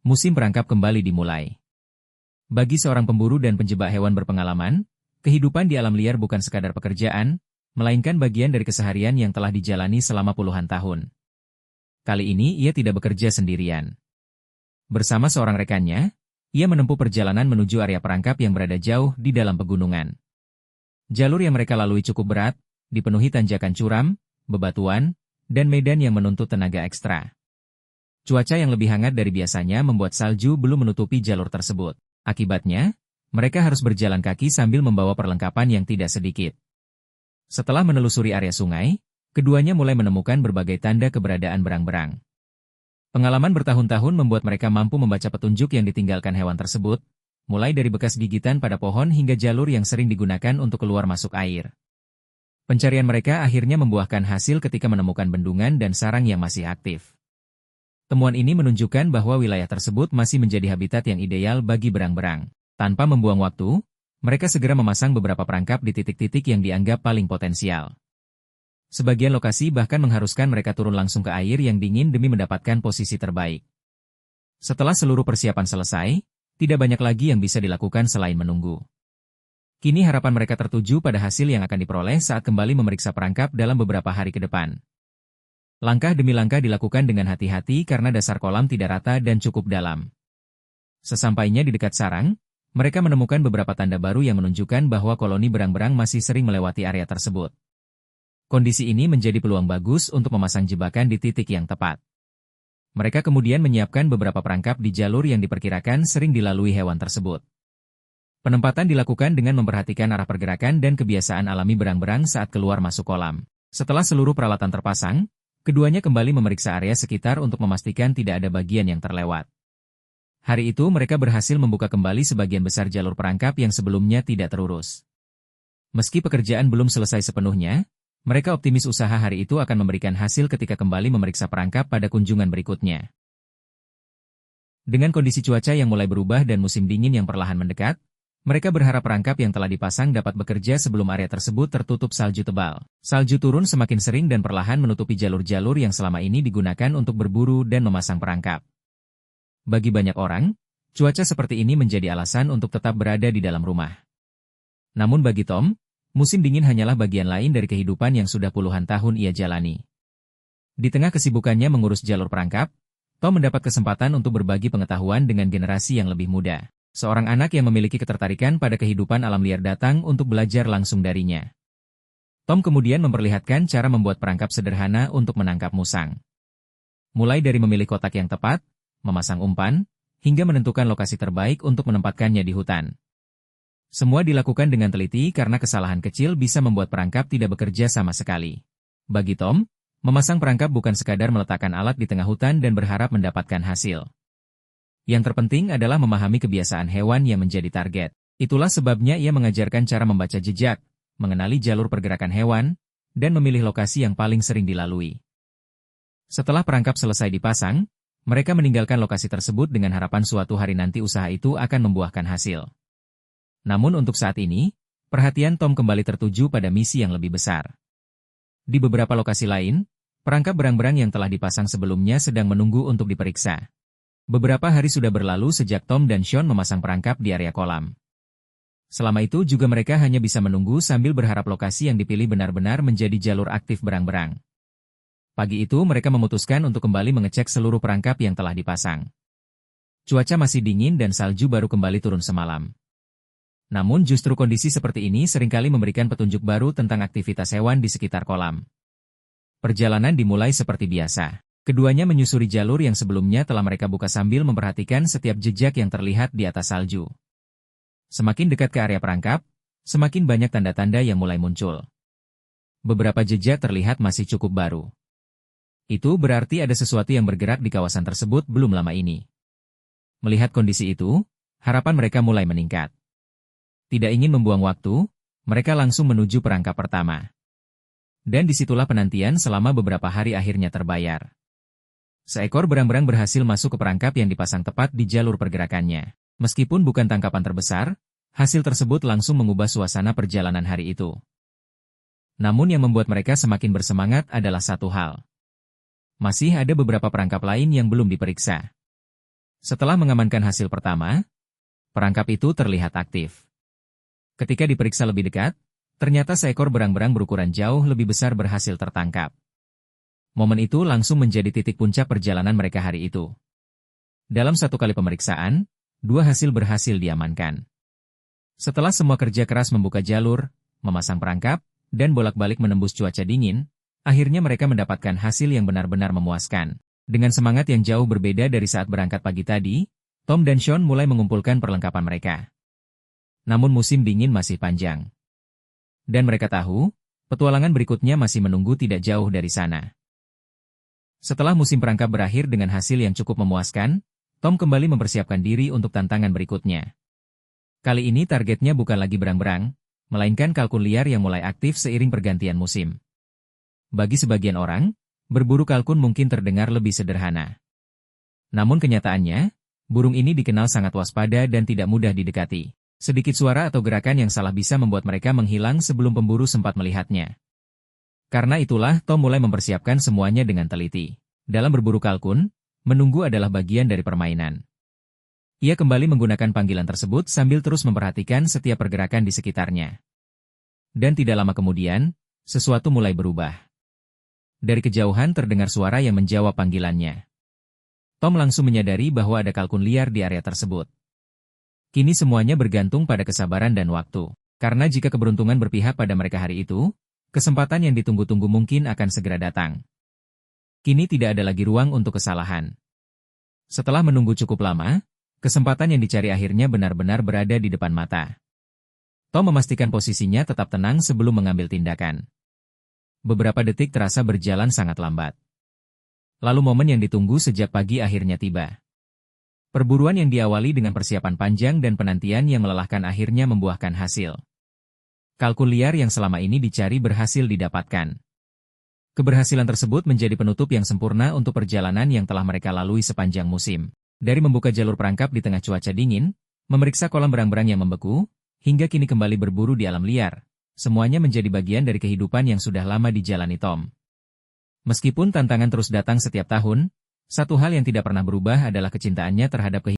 Musim perangkap kembali dimulai. Bagi seorang pemburu dan penjebak hewan berpengalaman, kehidupan di alam liar bukan sekadar pekerjaan, melainkan bagian dari keseharian yang telah dijalani selama puluhan tahun. Kali ini ia tidak bekerja sendirian. Bersama seorang rekannya, ia menempuh perjalanan menuju area perangkap yang berada jauh di dalam pegunungan. Jalur yang mereka lalui cukup berat, dipenuhi tanjakan curam, bebatuan, dan medan yang menuntut tenaga ekstra. Cuaca yang lebih hangat dari biasanya membuat salju belum menutupi jalur tersebut. Akibatnya, mereka harus berjalan kaki sambil membawa perlengkapan yang tidak sedikit. Setelah menelusuri area sungai, keduanya mulai menemukan berbagai tanda keberadaan berang-berang. Pengalaman bertahun-tahun membuat mereka mampu membaca petunjuk yang ditinggalkan hewan tersebut, mulai dari bekas gigitan pada pohon hingga jalur yang sering digunakan untuk keluar masuk air. Pencarian mereka akhirnya membuahkan hasil ketika menemukan bendungan dan sarang yang masih aktif. Temuan ini menunjukkan bahwa wilayah tersebut masih menjadi habitat yang ideal bagi berang-berang. Tanpa membuang waktu, mereka segera memasang beberapa perangkap di titik-titik yang dianggap paling potensial. Sebagian lokasi bahkan mengharuskan mereka turun langsung ke air yang dingin demi mendapatkan posisi terbaik. Setelah seluruh persiapan selesai, tidak banyak lagi yang bisa dilakukan selain menunggu. Kini harapan mereka tertuju pada hasil yang akan diperoleh saat kembali memeriksa perangkap dalam beberapa hari ke depan. Langkah demi langkah dilakukan dengan hati-hati karena dasar kolam tidak rata dan cukup dalam. Sesampainya di dekat sarang, mereka menemukan beberapa tanda baru yang menunjukkan bahwa koloni berang-berang masih sering melewati area tersebut. Kondisi ini menjadi peluang bagus untuk memasang jebakan di titik yang tepat. Mereka kemudian menyiapkan beberapa perangkap di jalur yang diperkirakan sering dilalui hewan tersebut. Penempatan dilakukan dengan memperhatikan arah pergerakan dan kebiasaan alami berang-berang saat keluar masuk kolam. Setelah seluruh peralatan terpasang, keduanya kembali memeriksa area sekitar untuk memastikan tidak ada bagian yang terlewat. Hari itu mereka berhasil membuka kembali sebagian besar jalur perangkap yang sebelumnya tidak terurus. Meski pekerjaan belum selesai sepenuhnya, mereka optimis usaha hari itu akan memberikan hasil ketika kembali memeriksa perangkap pada kunjungan berikutnya. Dengan kondisi cuaca yang mulai berubah dan musim dingin yang perlahan mendekat, mereka berharap perangkap yang telah dipasang dapat bekerja sebelum area tersebut tertutup salju tebal. Salju turun semakin sering dan perlahan menutupi jalur-jalur yang selama ini digunakan untuk berburu dan memasang perangkap. Bagi banyak orang, cuaca seperti ini menjadi alasan untuk tetap berada di dalam rumah. Namun bagi Tom, musim dingin hanyalah bagian lain dari kehidupan yang sudah puluhan tahun ia jalani. Di tengah kesibukannya mengurus jalur perangkap, Tom mendapat kesempatan untuk berbagi pengetahuan dengan generasi yang lebih muda. Seorang anak yang memiliki ketertarikan pada kehidupan alam liar datang untuk belajar langsung darinya. Tom kemudian memperlihatkan cara membuat perangkap sederhana untuk menangkap musang. Mulai dari memilih kotak yang tepat, memasang umpan, hingga menentukan lokasi terbaik untuk menempatkannya di hutan. Semua dilakukan dengan teliti karena kesalahan kecil bisa membuat perangkap tidak bekerja sama sekali. Bagi Tom, memasang perangkap bukan sekadar meletakkan alat di tengah hutan dan berharap mendapatkan hasil. Yang terpenting adalah memahami kebiasaan hewan yang menjadi target. Itulah sebabnya ia mengajarkan cara membaca jejak, mengenali jalur pergerakan hewan, dan memilih lokasi yang paling sering dilalui. Setelah perangkap selesai dipasang, mereka meninggalkan lokasi tersebut dengan harapan suatu hari nanti usaha itu akan membuahkan hasil. Namun untuk saat ini, perhatian Tom kembali tertuju pada misi yang lebih besar. Di beberapa lokasi lain, perangkap berang-berang yang telah dipasang sebelumnya sedang menunggu untuk diperiksa. Beberapa hari sudah berlalu sejak Tom dan Sean memasang perangkap di area kolam. Selama itu juga mereka hanya bisa menunggu sambil berharap lokasi yang dipilih benar-benar menjadi jalur aktif berang-berang. Pagi itu mereka memutuskan untuk kembali mengecek seluruh perangkap yang telah dipasang. Cuaca masih dingin dan salju baru kembali turun semalam. Namun justru kondisi seperti ini seringkali memberikan petunjuk baru tentang aktivitas hewan di sekitar kolam. Perjalanan dimulai seperti biasa. Keduanya menyusuri jalur yang sebelumnya telah mereka buka sambil memperhatikan setiap jejak yang terlihat di atas salju. Semakin dekat ke area perangkap, semakin banyak tanda-tanda yang mulai muncul. Beberapa jejak terlihat masih cukup baru. Itu berarti ada sesuatu yang bergerak di kawasan tersebut belum lama ini. Melihat kondisi itu, harapan mereka mulai meningkat. Tidak ingin membuang waktu, mereka langsung menuju perangkap pertama. Dan disitulah penantian selama beberapa hari akhirnya terbayar. Seekor berang-berang berhasil masuk ke perangkap yang dipasang tepat di jalur pergerakannya. Meskipun bukan tangkapan terbesar, hasil tersebut langsung mengubah suasana perjalanan hari itu. Namun yang membuat mereka semakin bersemangat adalah satu hal. Masih ada beberapa perangkap lain yang belum diperiksa. Setelah mengamankan hasil pertama, perangkap itu terlihat aktif. Ketika diperiksa lebih dekat, ternyata seekor berang-berang berukuran jauh lebih besar berhasil tertangkap. Momen itu langsung menjadi titik puncak perjalanan mereka hari itu. Dalam satu kali pemeriksaan, 2 hasil berhasil diamankan. Setelah semua kerja keras membuka jalur, memasang perangkap, dan bolak-balik menembus cuaca dingin, akhirnya mereka mendapatkan hasil yang benar-benar memuaskan. Dengan semangat yang jauh berbeda dari saat berangkat pagi tadi, Tom dan Sean mulai mengumpulkan perlengkapan mereka. Namun musim dingin masih panjang. Dan mereka tahu, petualangan berikutnya masih menunggu tidak jauh dari sana. Setelah musim perangkap berakhir dengan hasil yang cukup memuaskan, Tom kembali mempersiapkan diri untuk tantangan berikutnya. Kali ini targetnya bukan lagi berang-berang, melainkan kalkun liar yang mulai aktif seiring pergantian musim. Bagi sebagian orang, berburu kalkun mungkin terdengar lebih sederhana. Namun kenyataannya, burung ini dikenal sangat waspada dan tidak mudah didekati. Sedikit suara atau gerakan yang salah bisa membuat mereka menghilang sebelum pemburu sempat melihatnya. Karena itulah Tom mulai mempersiapkan semuanya dengan teliti. Dalam berburu kalkun, menunggu adalah bagian dari permainan. Ia kembali menggunakan panggilan tersebut sambil terus memperhatikan setiap pergerakan di sekitarnya. Dan tidak lama kemudian, sesuatu mulai berubah. Dari kejauhan terdengar suara yang menjawab panggilannya. Tom langsung menyadari bahwa ada kalkun liar di area tersebut. Kini semuanya bergantung pada kesabaran dan waktu. Karena jika keberuntungan berpihak pada mereka hari itu, kesempatan yang ditunggu-tunggu mungkin akan segera datang. Kini tidak ada lagi ruang untuk kesalahan. Setelah menunggu cukup lama, kesempatan yang dicari akhirnya benar-benar berada di depan mata. Tom memastikan posisinya tetap tenang sebelum mengambil tindakan. Beberapa detik terasa berjalan sangat lambat. Lalu momen yang ditunggu sejak pagi akhirnya tiba. Perburuan yang diawali dengan persiapan panjang dan penantian yang melelahkan akhirnya membuahkan hasil. Kalkun liar yang selama ini dicari berhasil didapatkan. Keberhasilan tersebut menjadi penutup yang sempurna untuk perjalanan yang telah mereka lalui sepanjang musim. Dari membuka jalur perangkap di tengah cuaca dingin, memeriksa kolam berang-berang yang membeku, hingga kini kembali berburu di alam liar, semuanya menjadi bagian dari kehidupan yang sudah lama dijalani Tom. Meskipun tantangan terus datang setiap tahun, satu hal yang tidak pernah berubah adalah kecintaannya terhadap kehidupan.